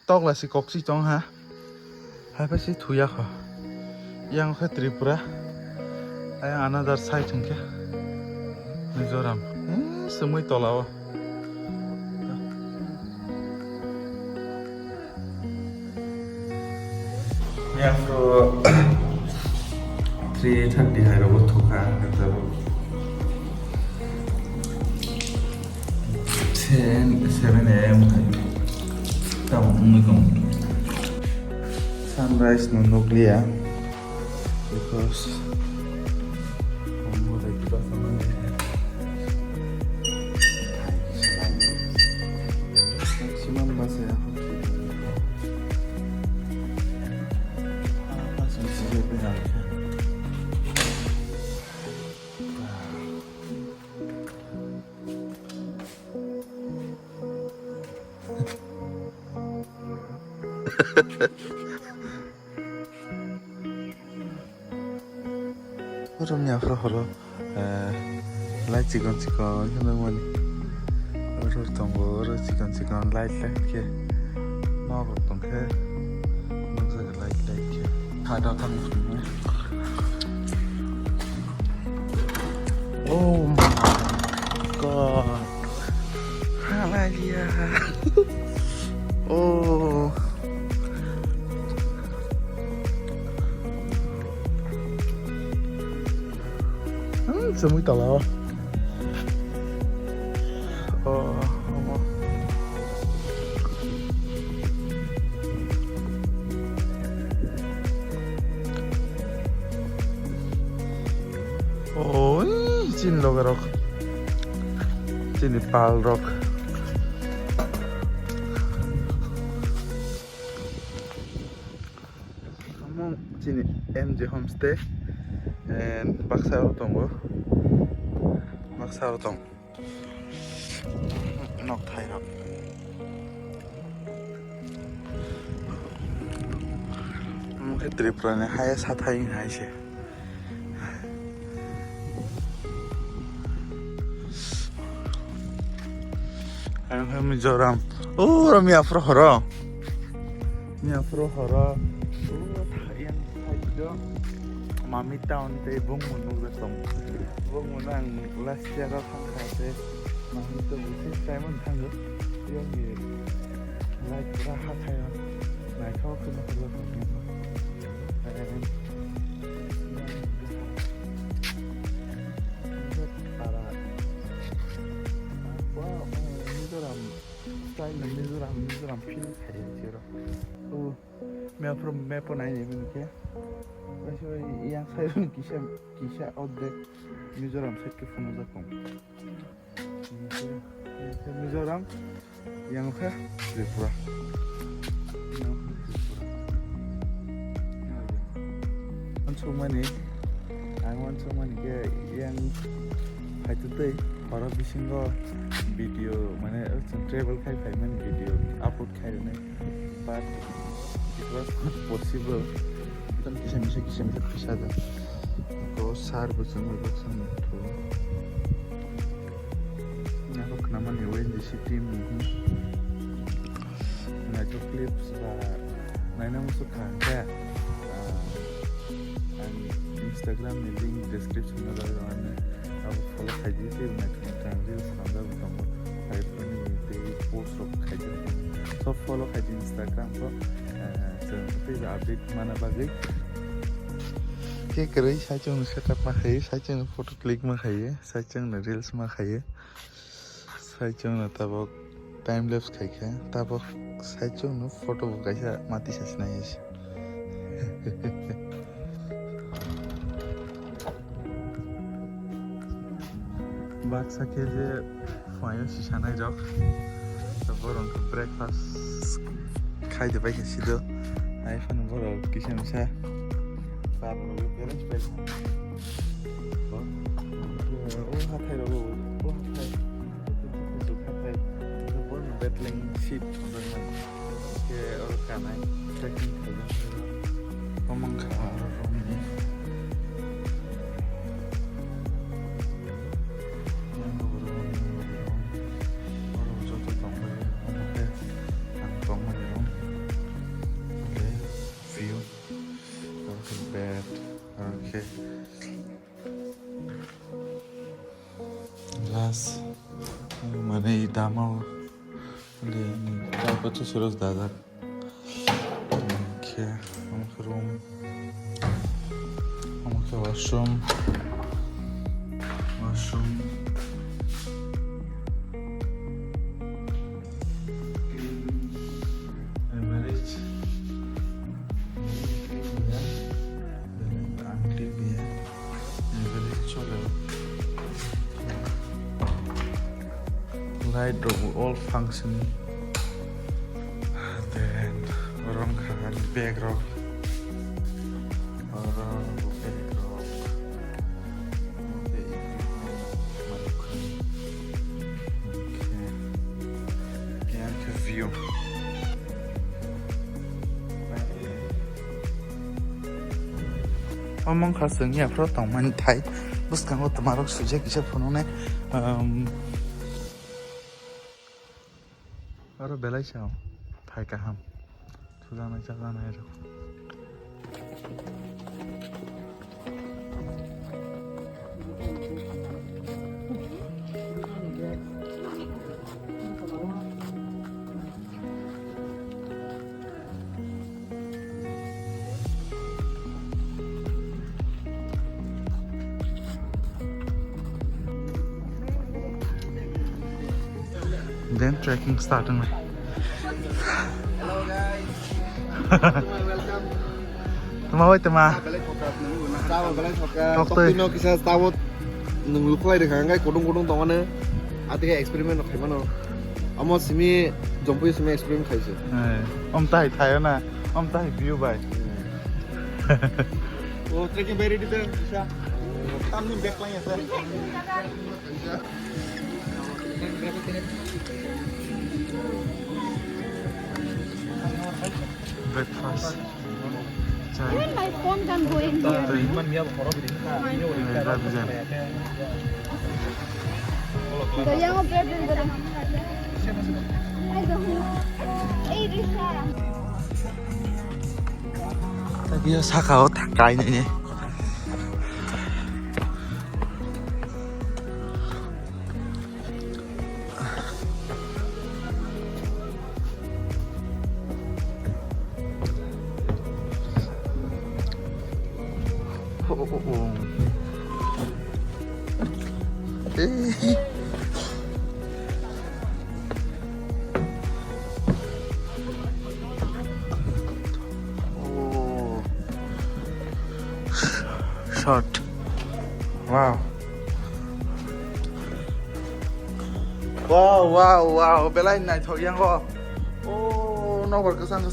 tóc là si cọc si chong ha hai phải si thuya kho yang kho Tripura ai another side thengke Mizoram semui tolao yang kho 3:30 hai robot thoka nabo 7 a.m. Sunrise no nuclear because maximum bus ya Orang ni afro horo, light cikon kita mani, orang tunggu orang cikon light ke, nak tunggu ke, nak saya light ke, ada tamu ni. Oh my god, hallelujah, oh. Semui tolao. Oh, chin log rock. Chin pal rock. Kamu chin MJ homestay and Baksaro tongo. Baksaro tong. Nok thai rock. Mungkin Tripura ne hai sathai hai se. Ayo Mizoram. Oh, rami afro horo. Mi afro horo. Oh, yang thai do. Mami town te bung munuk datong. Bung munang last year of Hangkase. Mami to busi Simon Tango. Yang ni like rahat hai. Naik kau kena keluar ni. Mizoram feel hari zero. Oh, मैं अपने map बनाई है मैंने वैसे यहाँ side में किसा outback Mizoram से के फोन जाता हूँ मिजोरम यहाँ पे Tripura so many I want so many ke yang today para bisingo video mane travel khai man video upload khai ne but it was not possible tan kisah bisa da ko sar busan to na ko nama ne wen di city na to clips ba na na musu ka Instagram में link description में लगा है अब follow कीजिए फिर मैं reels बनाऊंगा बताऊंगा आईफोन पे पोस्ट कीजिए सब फॉलो कीजिए इंस्टाग्राम को फिर अपडेट माना बाकी के करे साइचों सेटअप में खाइए साइचों फोटो क्लिक में खाइए साइचों रील्स में खाइए साइचों तब टाइम लैप्स खाइए तब साइचों फोटो कैसा माती से नहीं है Baksa ke je fire shishanai jok so boron ko breakfast khai de bai sido ai fan boro kisam sa par lo parents pe o hathai ro o hathai so boron Betling sheep ke or kanai trekking khai komang kha Okay. Last, mana idamau, ni apa tu suruh dadak. Okay, amak room, amak washroom. Light all functioning. Then orang kan background. View. Omong khasengnya pro tong man thai. Bus kang ot marok suje kisah phone Aro belai chao. Thai kaham. Sujana ero. Then trekking starting. Hello guys. Welcome. Tama tama. Tokino kisah tawot nungluklai dengan ngai kodong tongane. Ati eksperimen nak gimana? Amo simi Jampui simi eksperimen kaise. Om tai na. Om tai view bai. Oh trekking very detail bisa. Kami Betling ya sir. Breakfast. Even my phone can go in here. So yang operate dulu. Ayo. Risha. Tapi ya sakau takai ni. Short. Wow. Wow. Belai nai thok yang ko. Oh, no work kesang.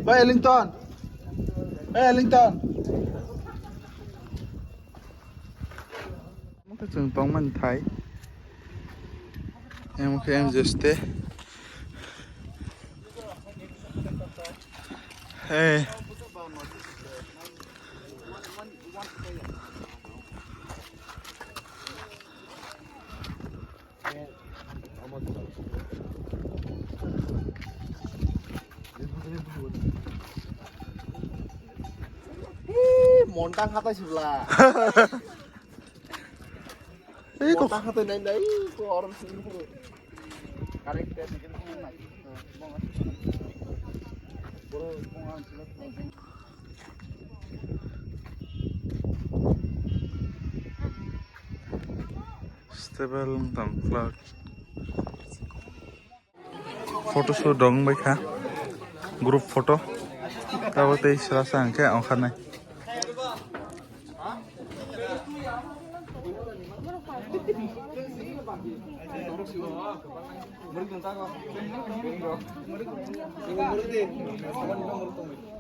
Bye Ellington. Mungkin tong man Thai. Em just stay. Hey. Montang kata sebelah. Montang kata nai ko orang sini. Karek dia bikin naik. Stable tong cloud. Photo shoot dong bai kha. Group photo. Tabo tei serasa angke angkhan nai.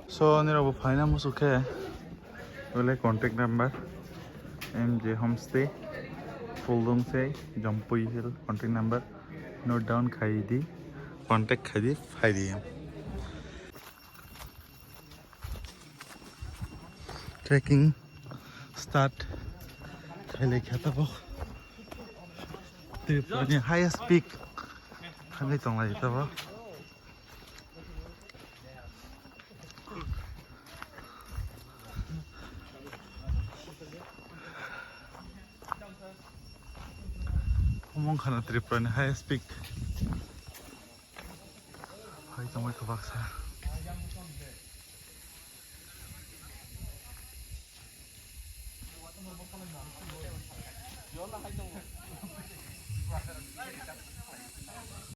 So nirabu final musuke wala contact number MJ homestay phuldungsei Jampui Hill contact number note down khaidi contact khaidi faidi trekking start khaile khata bo Tripura highest peak khamai tonglai ta bo Mongkhana Tripura ni highest peak. Hai tongwai kabaksa.